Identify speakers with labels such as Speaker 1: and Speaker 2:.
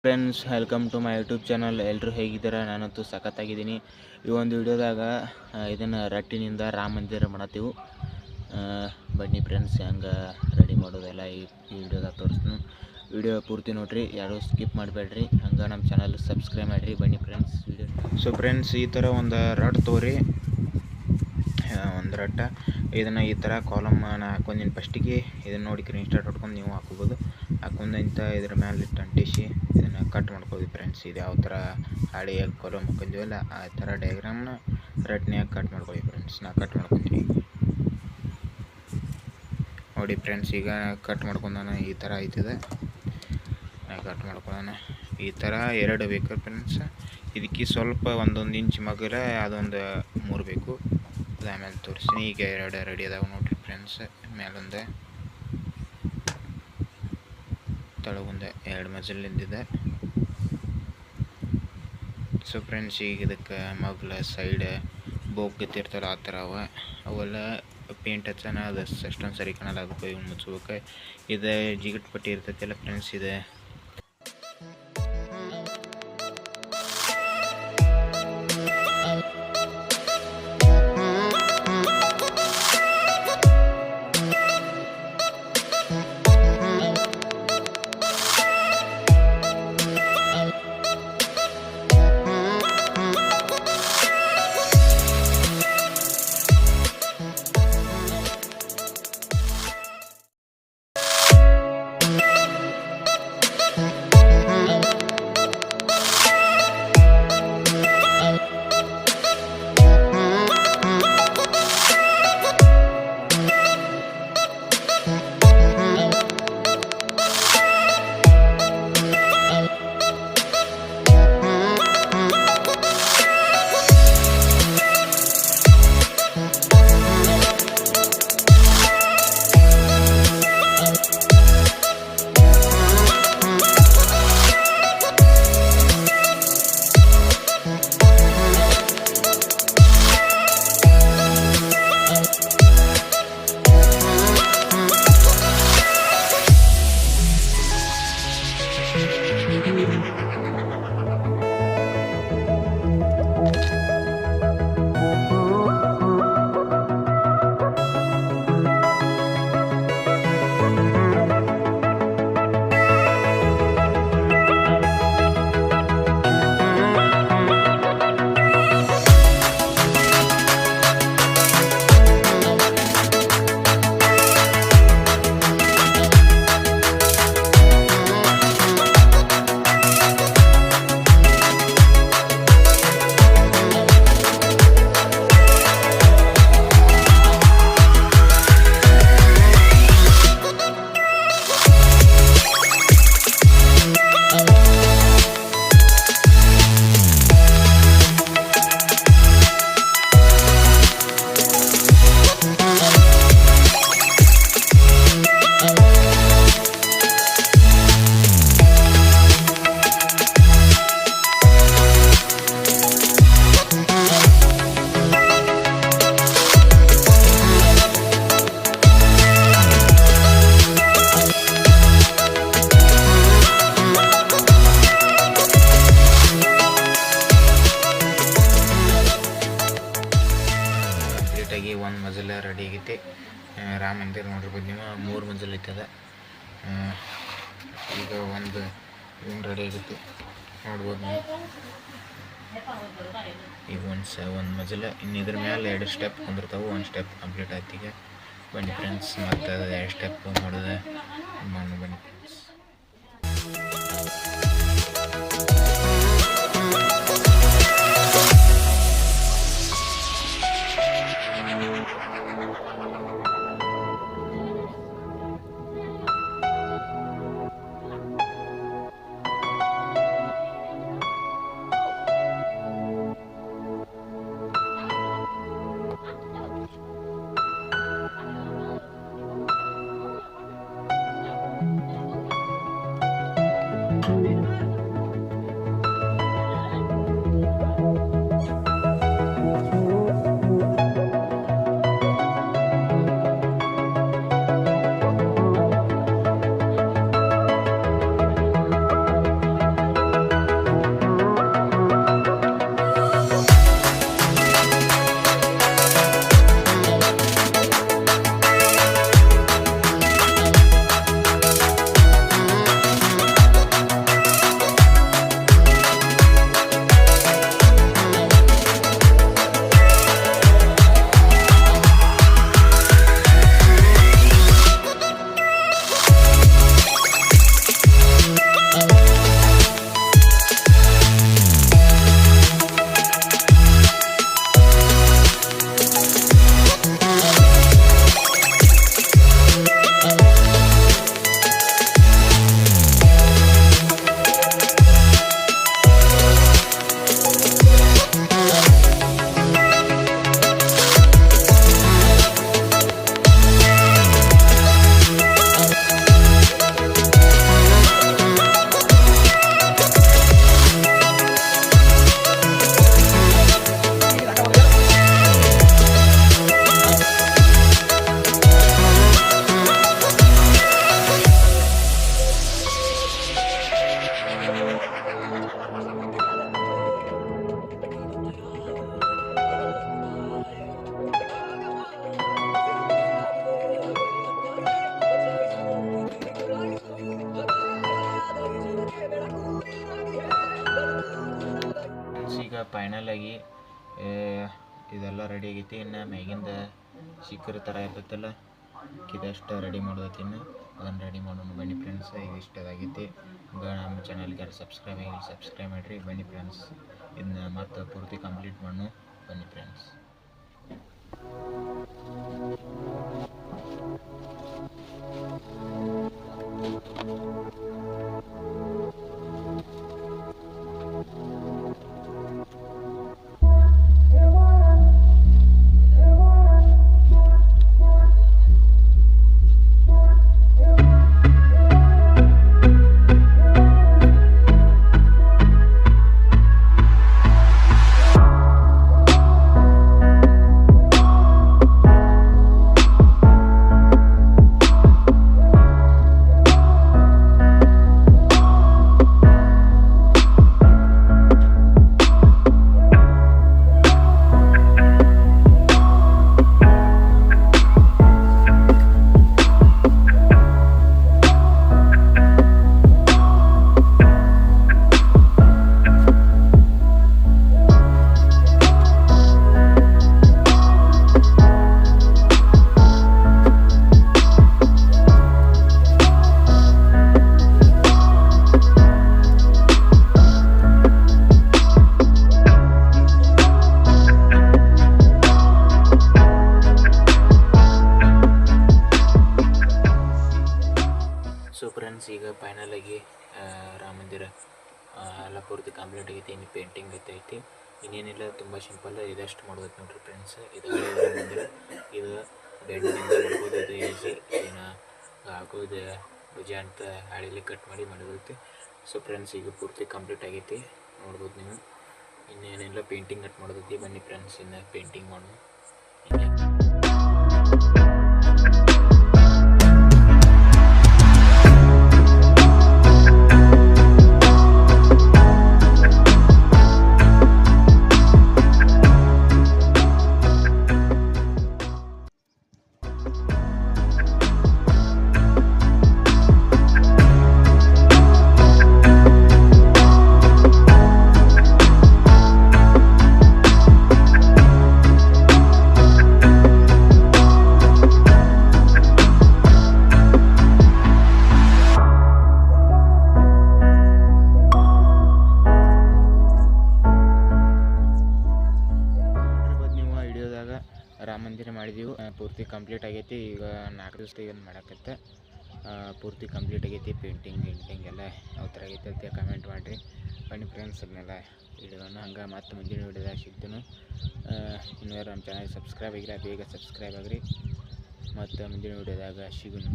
Speaker 1: Friends, welcome to my YouTube channel. ಎಲ್ಲರೂ ಹೇಗಿದ್ದೀರಾ? ನಾನಂತೂ ಸಖತ್ತಾಗಿದ್ದೀನಿ. ಈ ಒಂದು ವಿಡಿಯೋದಾಗ ಇದನ್ನು ರಟ್ಟಿನಿಂದ ರಾಮ ಮಂದಿರ ಮಾಡತ್ತೀವಿ. ಬನ್ನಿ ಫ್ರೆಂಡ್ಸ್, ಹೆಂಗೆ ರೆಡಿ ಮಾಡೋದೆಲ್ಲ ಈ ವಿಡಿಯೋದಾಗ ತೋರಿಸ್ತೀನಿ. ವಿಡಿಯೋ ಪೂರ್ತಿ ನೋಡಿರಿ, ಯಾರೂ ಸ್ಕಿಪ್ ಮಾಡಬೇಡ್ರಿ. ಹಂಗೆ ನಮ್ಮ ಚಾನಲ್ ಸಬ್ಸ್ಕ್ರೈಬ್ ಮಾಡಿರಿ. ಬನ್ನಿ ಫ್ರೆಂಡ್ಸ್ ವಿಡಿಯೋ. ಸೊ ಫ್ರೆಂಡ್ಸ್, ಈ ಥರ ಒಂದು ರಟ್ ತೋರಿ, ಒಂದು ರಟ್ಟ ಇದನ್ನು ಈ ಥರ ಕಾಲಮ್ ನಾನು ಹಾಕೊಂಡಿನಿ. ಫಸ್ಟಿಗೆ ಇದನ್ನು ನೋಡಿ ಸ್ಕ್ರೀನ್ಶಾಟ್ ಹೊಡ್ಕೊಂಡು ನೀವು ಹಾಕೋಬೋದು. ಹಾಕೊಂಡು ಇದ್ರ ಮೇಲೆ ಇಟ್ಟು ಅಂಟಿಸಿ ಇದನ್ನು ಕಟ್ ಮಾಡ್ಕೋದು ಫ್ರೆಂಡ್ಸ್. ಇದು ಯಾವ ಥರ ಹಾಡಿಯಾಗಿ ಕಾಲಮ್ ಹಾಕೊಂಡಿವಲ್ಲ ಆ ಥರ ಡಯಾಗ್ರಾಮ್ನ ರಟ್ನ್ಯಾಗ ಕಟ್ ಮಾಡ್ಕೊಳ್ಳಿ ಫ್ರೆಂಡ್ಸ್. ನಾ ಕಟ್ ಮಾಡ್ಕೊತೀನಿ ನೋಡಿ ಫ್ರೆಂಡ್ಸ್. ಈಗ ಕಟ್ ಮಾಡ್ಕೊಂಡಾನ ಈ ಥರ ಆಯ್ತದೆ. ನಾ ಕಟ್ ಮಾಡ್ಕೊಳ್ಳೋಣ ಈ ಥರ ಎರಡು ಬೇಕು ಫ್ರೆಂಡ್ಸ್. ಇದಕ್ಕೆ ಸ್ವಲ್ಪ ಒಂದೊಂದು ಇಂಚ್ ಮಗಲ ಅದೊಂದು 3 ಬೇಕು. ಆಮೇಲೆ ತೋರಿಸ್ತೀನಿ. ಈಗ ಎರಡು ರೆಡಿ ಅದಾವೆ ನೋಡಿರಿ ಫ್ರೆಂಡ್ಸ್. ಮೇಲೊಂದು ತಳಗೊಂದು 2 ಮಜಲಿಂದಿದೆ. ಸೊ ಫ್ರೆಂಡ್ಸ್, ಈಗ ಇದಕ್ಕೆ ಮಗ್ಲ ಸೈಡ್ ಬೋಗ್ತಿರ್ತಾರ ಆ ಥರ ಅವೆಲ್ಲ ಪೇಂಟ್ ಹಚ್ಚೋಣ. ಅದು ಅಷ್ಟೊಂದು ಸರಿ ಕಾಣಲ್ಲ, ಅದಕ್ಕೆ ಇವ್ನು ಮುಚ್ಬೇಕು. ಇದು ಜಿಗಟ್ ಪಟ್ಟಿ ಇರ್ತೈತಿಲ್ಲ ಫ್ರೆಂಡ್ಸ್, ಇದೆ ಒಂದು ಮಜಲ ರೆಡಿ ಆಗೈತಿ. ರಾಮ ಮಂದಿರ ನೋಡಿರ್ಬೋದು ನೀವು, 3 ಮಂಜಲ್ ಐತದ. ಈಗ ಒಂದು ಇವನ್ ರೆಡಿ ಆಗೈತಿ ನೋಡ್ಬೋದು ನೀವು. ಈಗ ಒಂದು ಮಜಲ, ಇನ್ನು ಇದ್ರ ಮೇಲೆ 2 ಸ್ಟೆಪ್ ಕುಂದಿರ್ತಾವೆ. 1 ಸ್ಟೆಪ್ ಕಂಪ್ಲೀಟ್ ಆಯ್ತು. ಈಗ ಬನ್ನಿ ಫ್ರೆಂಡ್ಸ್, ಮತ್ತು 2 ಸ್ಟೆಪ್ ಮಾಡೋದು ಬನ್ನಿ ಫ್ರೆಂಡ್ಸ್. ಈಗ ಫೈನಲಾಗಿ ಇದೆಲ್ಲ ರೆಡಿ ಆಗೈತಿ. ಇನ್ನು ಮ್ಯಾಗಿಂದ ಶಿಖರ ಥರ ಇರ್ತೈತಲ್ಲ ಇದಷ್ಟು ರೆಡಿ ಮಾಡೋದೈತಿ. ಇನ್ನು ಅದನ್ನು ರೆಡಿ ಮಾಡೋಣ ಬನ್ನಿ ಫ್ರೆಂಡ್ಸ್. ಇದು ಇಷ್ಟದಾಗೈತಿ. ಈಗ ನಮ್ಮ ಚಾನಲ್ಗೆ ಸಬ್ಸ್ಕ್ರೈಬ್ ಮಾಡಿರಿ ಬನ್ನಿ ಫ್ರೆಂಡ್ಸ್. ಇದನ್ನ ಮತ್ತೆ ಪೂರ್ತಿ ಕಂಪ್ಲೀಟ್ ಮಾಡೋಣ ಬನ್ನಿ ಫ್ರೆಂಡ್ಸ್. ಸೊ ಫ್ರೆಂಡ್ಸ್, ಈಗ ಫೈನಲಾಗಿ ರಾಮ ಮಂದಿರ ಎಲ್ಲ ಪೂರ್ತಿ ಕಂಪ್ಲೀಟ್ ಆಗೈತಿ. ಇನ್ನು ಪೇಂಟಿಂಗ್ ಐತಿ. ಇನ್ನೇನಿಲ್ಲ, ತುಂಬ ಸಿಂಪಲ್. ಇದಷ್ಟು ಮಾಡೋದೈತೆ ನೋಡಿರಿ ಫ್ರೆಂಡ್ಸ್. ಇದು ರಾಮ ಮಂದಿರ. ಇದು ಬೆಂಡಿನಿಂದ ಮಾಡ್ಬೋದು. ಇದು ಈಸಿ. ಏನು ಆಗೋದು ಭುಜ ಅಂತ ಹಾಳೆಯಲ್ಲಿ ಕಟ್ ಮಾಡಿ ಮಾಡೋದೈತಿ. ಸೊ ಫ್ರೆಂಡ್ಸ್, ಈಗ ಪೂರ್ತಿ ಕಂಪ್ಲೀಟ್ ಆಗೈತಿ ನೋಡ್ಬೋದು ನೀವು. ಇನ್ನೇನಿಲ್ಲ, ಪೇಂಟಿಂಗ್ ಕಟ್ ಮಾಡೋದೈತಿ. ಬನ್ನಿ ಫ್ರೆಂಡ್ಸ್, ಇನ್ನು ಪೇಂಟಿಂಗ್ ಮಾಡೋದು. ರಾಮ ಮಂದಿರ ಮಾಡಿದೀವಿ. ಪೂರ್ತಿ ಕಂಪ್ಲೀಟ್ ಆಗೈತಿ. ಈಗ 4 ದಿವಸ ಏನು ಮಾಡಕತ್ತೆ. ಪೂರ್ತಿ ಕಂಪ್ಲೀಟ್ ಆಗೈತಿ. ಪೇಂಟಿಂಗ್ ಎಲ್ಲ ಯಾವ ಥರ ಆಗೈತೆ ಅಂತ ಕಮೆಂಟ್ ಮಾಡಿರಿ ಬನ್ನಿ ಫ್ರೆಂಡ್ಸ್. ಅದನ್ನೆಲ್ಲ ವಿಡಿಯೋನ ಹಂಗೆ ಮತ್ತೆ ಮುಂದಿನ ವಿಡಿಯೋದಾಗ ಸಿಗ್ತೀನಿ. ಇನ್ನೂ ನಮ್ಮ ಚಾನಲ್ ಸಬ್ಸ್ಕ್ರೈಬ್ ಆಗಿಲ್ಲ, ಬೇಗ ಸಬ್ಸ್ಕ್ರೈಬ್ ಆಗಿರಿ. ಮತ್ತು ಮುಂದಿನ ವಿಡಿಯೋದಾಗ ಸಿಗೋಣ.